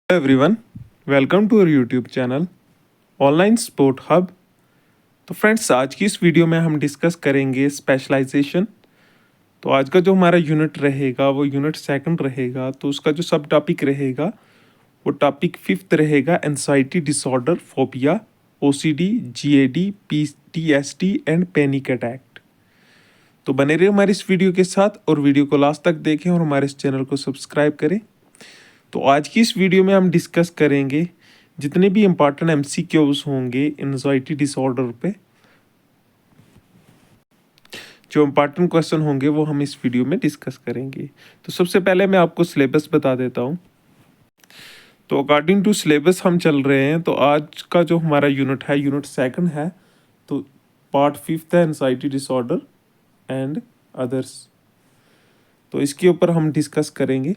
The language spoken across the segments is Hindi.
Hello everyone, welcome to our YouTube channel online sport hub. तो फ्रेंड्स, आज की इस वीडियो में हम डिस्कस करेंगे स्पेशलाइजेशन। तो आज का जो हमारा यूनिट रहेगा वो यूनिट सेकंड रहेगा। तो उसका जो सब टॉपिक रहेगा वो टॉपिक फिफ्थ रहेगा, anxiety disorder, phobia, OCD, GAD, PTSD and panic attack. तो बने रहिए हमारी इस वीडियो के साथ और वीडियो को लास्ट तक देखें और हमारे इस चैनल को सब्सक्राइब करें। तो आज की इस वीडियो में हम डिस्कस करेंगे जितने भी इम्पॉर्टेंट एमसीक्यूज होंगे एंजाइटी डिसऑर्डर पे। जो इम्पॉर्टेंट क्वेश्चन होंगे वो हम इस वीडियो में डिस्कस करेंगे। तो सबसे पहले मैं आपको सिलेबस बता देता हूँ। तो अकॉर्डिंग टू सिलेबस हम चल रहे हैं। तो आज का जो हमारा यूनिट है, यूनिट सेकंड है। तो पार्ट फिफ्थ है, एंजाइटी डिसऑर्डर एंड अदर्स। तो इसके ऊपर हम डिस्कस करेंगे।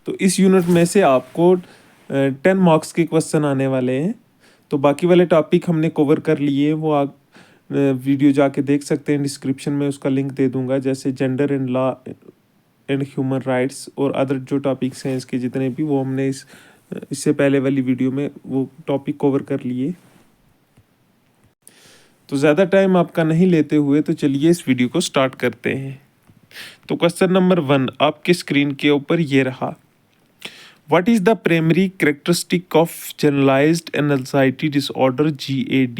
तो इस यूनिट में से आपको 10 मार्क्स के क्वेश्चन आने वाले हैं। तो बाकी वाले टॉपिक हमने कवर कर लिए, वो आप वीडियो जाके देख सकते हैं। डिस्क्रिप्शन में उसका लिंक दे दूंगा, जैसे gender and law and human rights और अदर जो टॉपिक्स हैं इसके जितने भी, वो हमने इससे पहले वाली वीडियो में वो टॉपिक कवर कर लिए। तो ज़्यादा टाइम आपका नहीं लेते हुए तो चलिए इस वीडियो को स्टार्ट करते हैं। तो क्वेश्चन नंबर 1 आपके स्क्रीन के ऊपर ये रहा। What is the primary characteristic of generalized anxiety disorder GAD?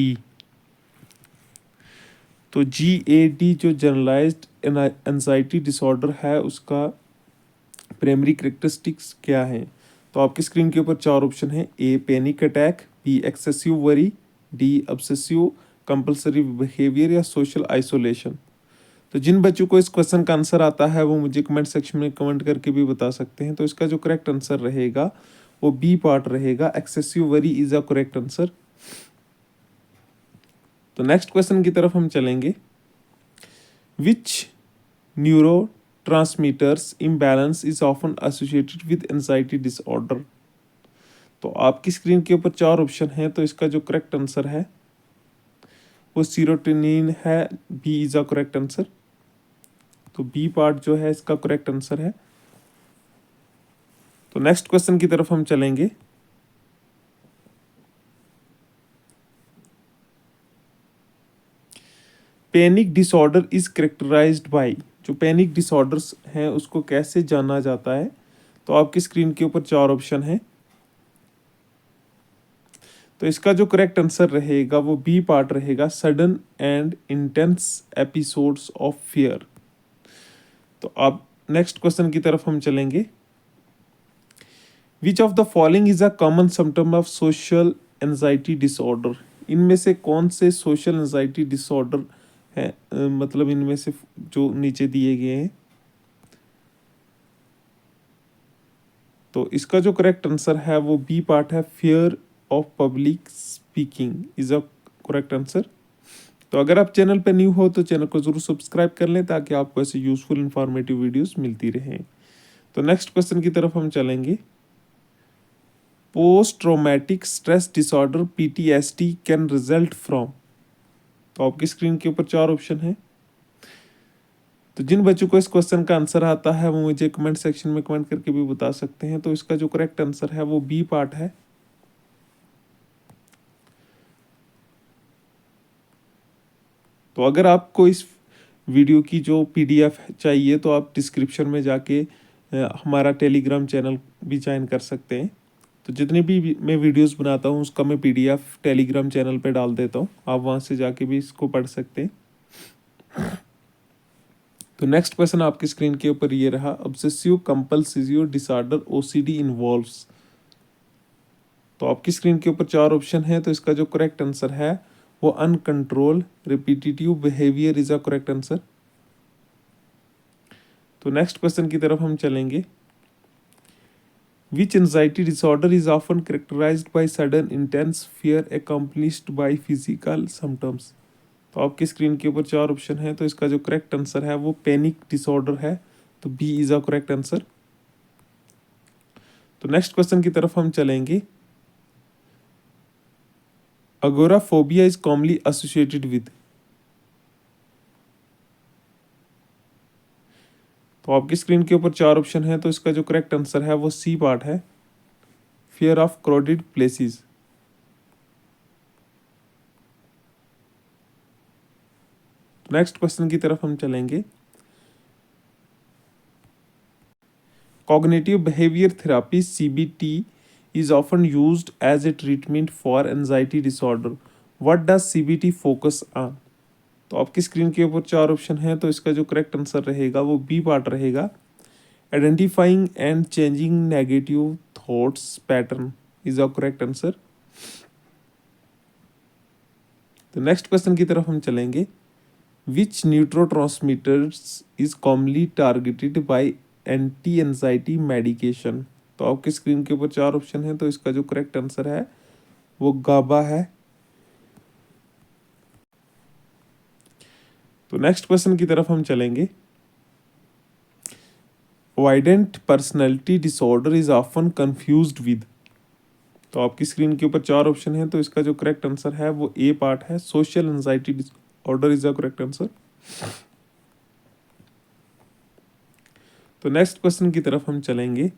तो GAD जो जनरलाइज्ड एनजाइटी डिसऑर्डर है उसका प्राइमरी करेक्टरिस्टिक्स क्या है? तो आपकी स्क्रीन के ऊपर 4 ऑप्शन है। A panic attack, B excessive worry, D obsessive compulsory behaviour या सोशल आइसोलेशन। तो जिन बच्चों को इस क्वेश्चन का आंसर आता है वो मुझे कमेंट सेक्शन में कमेंट करके भी बता सकते हैं। तो इसका जो करेक्ट आंसर रहेगा वो बी पार्ट रहेगा, excessive worry is a correct answer. तो नेक्स्ट क्वेश्चन की तरफ हम चलेंगे। Which neurotransmitters imbalance is often associated with anxiety disorder. तो आपकी स्क्रीन के ऊपर 4 ऑप्शन हैं। तो इसका जो करेक्ट आंसर है वो सीरोटोनिन है, B is a correct answer. तो बी पार्ट जो है इसका करेक्ट आंसर है। तो नेक्स्ट क्वेश्चन की तरफ हम चलेंगे। Panic disorder is characterized by. जो पैनिक डिसऑर्डर्स हैं उसको कैसे जाना जाता है? तो आपकी स्क्रीन के ऊपर 4 ऑप्शन हैं। तो इसका जो करेक्ट आंसर रहेगा वो बी पार्ट रहेगा, sudden and intense episodes of fear. तो अब नेक्स्ट क्वेश्चन की तरफ हम चलेंगे। Which of the following is a common symptom of social anxiety disorder. इनमें से कौन से सोशल एंजाइटी डिसऑर्डर है, मतलब इनमें से जो नीचे दिए गए हैं। तो इसका जो करेक्ट आंसर है वो बी पार्ट है, fear of public speaking is a correct answer. तो अगर आप चैनल पर न्यू हो तो चैनल को जरूर सब्सक्राइब कर लें ताकि आपको ऐसे यूजफुल इंफॉर्मेटिव वीडियोस मिलती रहें। तो नेक्स्ट क्वेश्चन की तरफ हम चलेंगे। Post traumatic stress disorder PTSD can result from. तो आपकी स्क्रीन के ऊपर 4 ऑप्शन है। तो जिन बच्चों को इस क्वेश्चन का आंसर आता है वो मुझे कमेंट सेक्शन में कमेंट करके भी बता सकते हैं। तो इसका जो करेक्ट आंसर है वो बी पार्ट है। तो अगर आपको इस वीडियो की जो पीडीएफ चाहिए तो आप डिस्क्रिप्शन में जाके हमारा टेलीग्राम चैनल भी ज्वाइन कर सकते हैं। तो जितनी भी मैं वीडियोस बनाता हूँ उसका मैं पीडीएफ टेलीग्राम चैनल पे डाल देता हूँ, आप वहाँ से जाके भी इसको पढ़ सकते हैं। तो नेक्स्ट क्वेश्चन आपकी स्क्रीन के ऊपर ये रहा। Obsessive compulsive disorder OCD involves. तो आपकी स्क्रीन के ऊपर 4 ऑप्शन है। तो इसका जो करेक्ट आंसर है वो uncontrolled repetitive behaviour is a correct answer. तो नेक्स्ट क्वेश्चन की तरफ हम चलेंगे। Which anxiety disorder is often characterised by sudden intense fear accompanied by physical symptoms. तो आपकी स्क्रीन के ऊपर 4 ऑप्शन है। तो इसका जो करेक्ट आंसर है वो पैनिक डिसऑर्डर है। तो B is a correct answer. तो नेक्स्ट क्वेश्चन की तरफ हम चलेंगे। Agoraphobia is commonly associated with. तो आपकी स्क्रीन के ऊपर चार ऑप्शन है, तो इसका जो करेक्ट आंसर है वो सी पार्ट है, fear of crowded places. Next question की तरफ हम चलेंगे। Cognitive behaviour therapy CBT is often used as a treatment for anxiety disorder. What does CBT focus on? तो आपकी स्क्रीन के ऊपर चार ऑप्शन है, तो इसका जो करेक्ट आंसर रहेगा वो बी पार्ट रहेगा, identifying and changing negative thoughts pattern is a correct answer. तो नेक्स्ट क्वेश्चन की तरफ हम चलेंगे। Which neurotransmitters is commonly targeted by anti anxiety medication? तो आपकी स्क्रीन के ऊपर चार ऑप्शन है, तो इसका जो करेक्ट आंसर है वो गाबा है। तो नेक्स्ट क्वेश्चन की तरफ हम चलेंगे। Avoidant personality disorder is often confused with. तो आपकी स्क्रीन के ऊपर चार ऑप्शन है, तो इसका जो करेक्ट आंसर है वो ए पार्ट है, social anxiety disorder is the correct answer. तो नेक्स्ट क्वेश्चन की तरफ हम चलेंगे।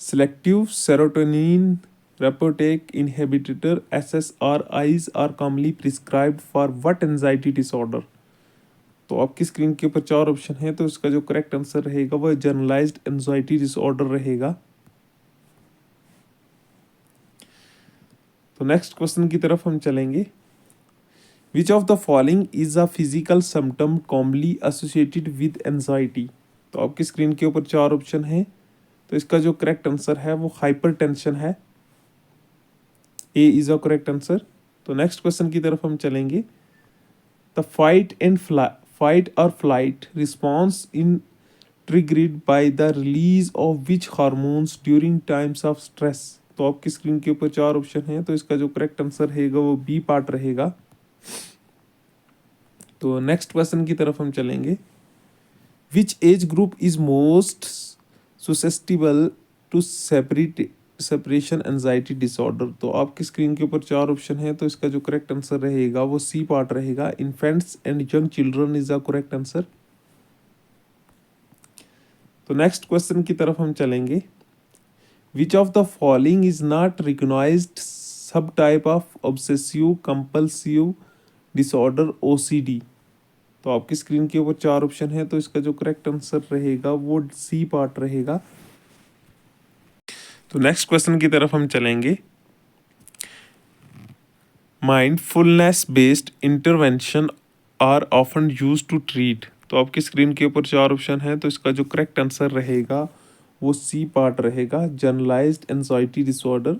Selective serotonin reuptake inhibitor SSRIs are commonly prescribed for what anxiety disorder? तो आपकी स्क्रीन के ऊपर चार ऑप्शन है, तो इसका जो करेक्ट आंसर रहेगा वो जनरलाइज्ड एंजाइटी डिसऑर्डर रहेगा। तो नेक्स्ट क्वेश्चन की तरफ हम चलेंगे। Which of the following is a physical symptom commonly associated with anxiety? तो आपकी स्क्रीन के ऊपर चार ऑप्शन है, तो इसका जो करेक्ट आंसर है वो हाइपरटेंशन है, ए इज अ करेक्ट आंसर। तो नेक्स्ट क्वेश्चन की तरफ हम चलेंगे। द फाइट और flight response in triggered by the release of which hormones during times of stress? तो आपकी स्क्रीन के ऊपर चार ऑप्शन है, तो इसका जो करेक्ट आंसर रहेगा वो बी पार्ट रहेगा। तो नेक्स्ट क्वेश्चन की तरफ हम चलेंगे। Which age group is most susceptible to separation anxiety disorder? तो आपकी स्क्रीन के ऊपर चार ऑप्शन है, तो इसका जो करेक्ट आंसर रहेगा वो सी पार्ट रहेगा, infants and young children is the correct answer. तो नेक्स्ट क्वेश्चन की तरफ हम चलेंगे। Which of the following is not recognised subtype of obsessive compulsive disorder OCD? तो आपकी स्क्रीन के ऊपर चार ऑप्शन है, तो इसका जो करेक्ट आंसर रहेगा वो सी पार्ट रहेगा। तो नेक्स्ट क्वेश्चन की तरफ हम चलेंगे। Mindfulness based intervention are often used to treat? तो आपकी स्क्रीन के ऊपर चार ऑप्शन है, तो इसका जो करेक्ट आंसर रहेगा वो सी पार्ट रहेगा, जनरलाइज्ड एंजाइटी डिसऑर्डर।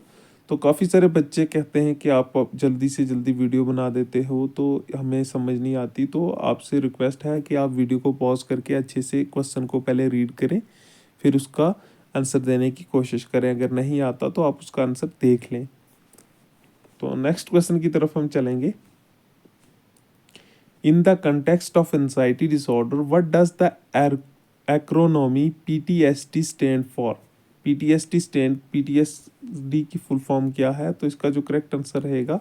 तो काफ़ी सारे बच्चे कहते हैं कि आप जल्दी से जल्दी वीडियो बना देते हो, तो हमें समझ नहीं आती। तो आपसे रिक्वेस्ट है कि आप वीडियो को पॉज करके अच्छे से क्वेश्चन को पहले रीड करें, फिर उसका आंसर देने की कोशिश करें। अगर नहीं आता तो आप उसका आंसर देख लें। तो नेक्स्ट क्वेश्चन की तरफ हम चलेंगे। In the context of anxiety disorder what does the acronym PTSD stand for? PTSD की फुल फॉर्म क्या है? तो इसका जो करेक्ट आंसर रहेगा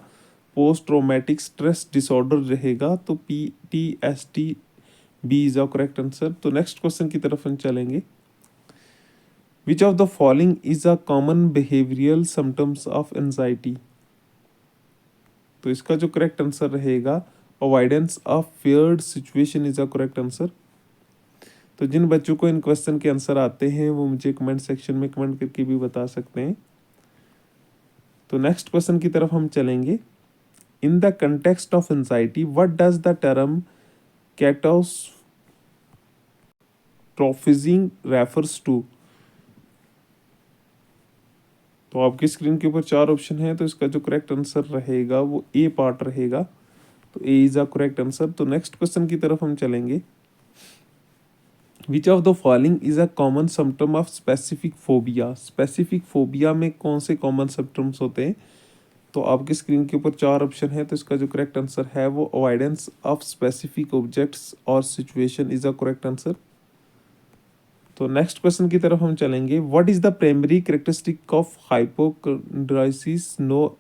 पोस्ट ट्रॉमेटिक स्ट्रेस डिसऑर्डर रहेगा, तो PTSD B is a correct answer. तो नेक्स्ट क्वेश्चन की तरफ हम चलेंगे। Which of the following is a common behavioural symptoms of anxiety? तो इसका जो करेक्ट आंसर रहेगा avoidance of feared situation is a correct answer. तो जिन बच्चों को इन क्वेश्चन के आंसर आते हैं वो मुझे कमेंट सेक्शन में कमेंट करके भी बता सकते हैं। तो नेक्स्ट क्वेश्चन की तरफ हम चलेंगे। In the context of anxiety what does the term catastrophising refers to? तो आपकी स्क्रीन के ऊपर चार ऑप्शन है, तो इसका जो करेक्ट आंसर रहेगा वो ए पार्ट रहेगा, तो ए इज अ करेक्ट आंसर। तो नेक्स्ट क्वेश्चन की तरफ हम चलेंगे। Which of the following is a common symptom of specific phobia? Specific phobia में कौन से कॉमन सिम्टम्स होते हैं? तो आपकी स्क्रीन के ऊपर चार ऑप्शन है, तो इसका जो करेक्ट आंसर है वो अवॉइडेंस ऑफ स्पेसिफिक ऑब्जेक्ट्स और situation is a correct answer. तो नेक्स्ट क्वेश्चन की तरफ हम चलेंगे। What is the primary characteristic of hypochondriasis now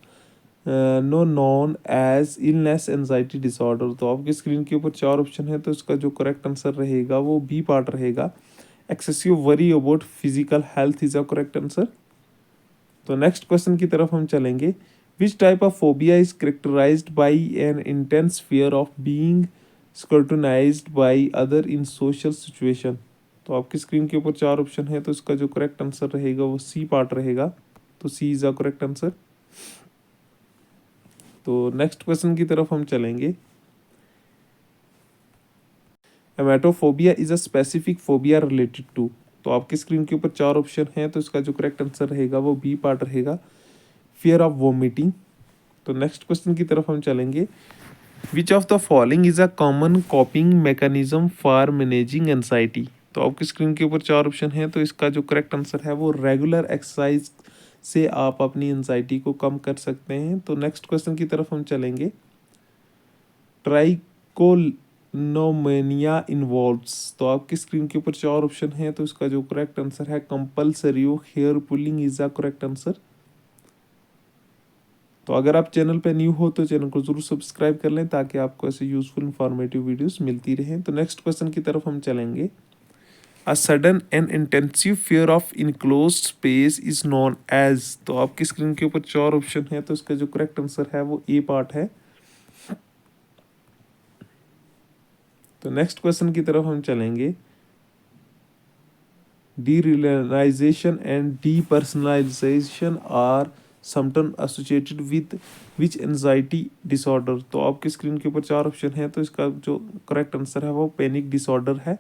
known as illness anxiety disorder? तो आपकी स्क्रीन के ऊपर चार ऑप्शन है, तो इसका जो करेक्ट आंसर रहेगा वो बी पार्ट रहेगा, excessive worry about physical health is a correct answer. तो नेक्स्ट क्वेश्चन की तरफ हम चलेंगे। Which type of phobia is characterized by an intense fear of being scrutinized by other in social situation. तो आपकी स्क्रीन के ऊपर 4 ऑप्शन है, तो इसका जो करेक्ट आंसर रहेगा वो सी पार्ट रहेगा। तो C is a correct answer. तो नेक्स्ट क्वेश्चन की तरफ हम चलेंगे। Haematophobia is a specific phobia related to. तो आपकी स्क्रीन के ऊपर 4 ऑप्शन है, तो इसका जो करेक्ट आंसर रहेगा वो बी पार्ट रहेगा, फियर ऑफ वोमिटिंग। तो नेक्स्ट क्वेश्चन की तरफ हम चलेंगे। Which of the following is a common कॉपिंग mechanism for managing anxiety. तो आपकी स्क्रीन के ऊपर 4 ऑप्शन है, तो इसका जो करेक्ट आंसर है वो रेगुलर एक्सरसाइज से आप अपनी एंजाइटी को कम कर सकते हैं। तो नेक्स्ट क्वेश्चन की तरफ हम चलेंगे। ट्राइकोनोमेनिया इन्वॉल्व्स। तो आपकी स्क्रीन के ऊपर 4 ऑप्शन है, तो इसका जो करेक्ट आंसर है compulsory hair pulling is the correct answer. तो अगर आप चैनल पे न्यू हो तो चैनल को जरूर सब्सक्राइब कर लें, ताकि आपको ऐसे यूजफुल इंफॉर्मेटिव वीडियोस मिलती रहें। तो नेक्स्ट क्वेश्चन की तरफ हम चलेंगे। A sudden and intensive fear of enclosed space is known as. तो आपकी स्क्रीन के ऊपर 4 ऑप्शन है, तो इसका जो करेक्ट आंसर है वो ए पार्ट है। तो नेक्स्ट क्वेश्चन की तरफ हम चलेंगे। Derealisation and depersonalisation are sometime associated with which anxiety disorder. तो आपकी स्क्रीन के ऊपर 4 ऑप्शन है, तो इसका जो करेक्ट आंसर है वो पैनिक डिसऑर्डर है।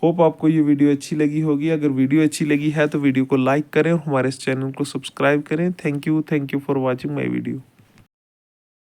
होप आपको ये वीडियो अच्छी लगी होगी। अगर वीडियो अच्छी लगी है तो वीडियो को लाइक करें और हमारे इस चैनल को सब्सक्राइब करें। Thank you for watching my video.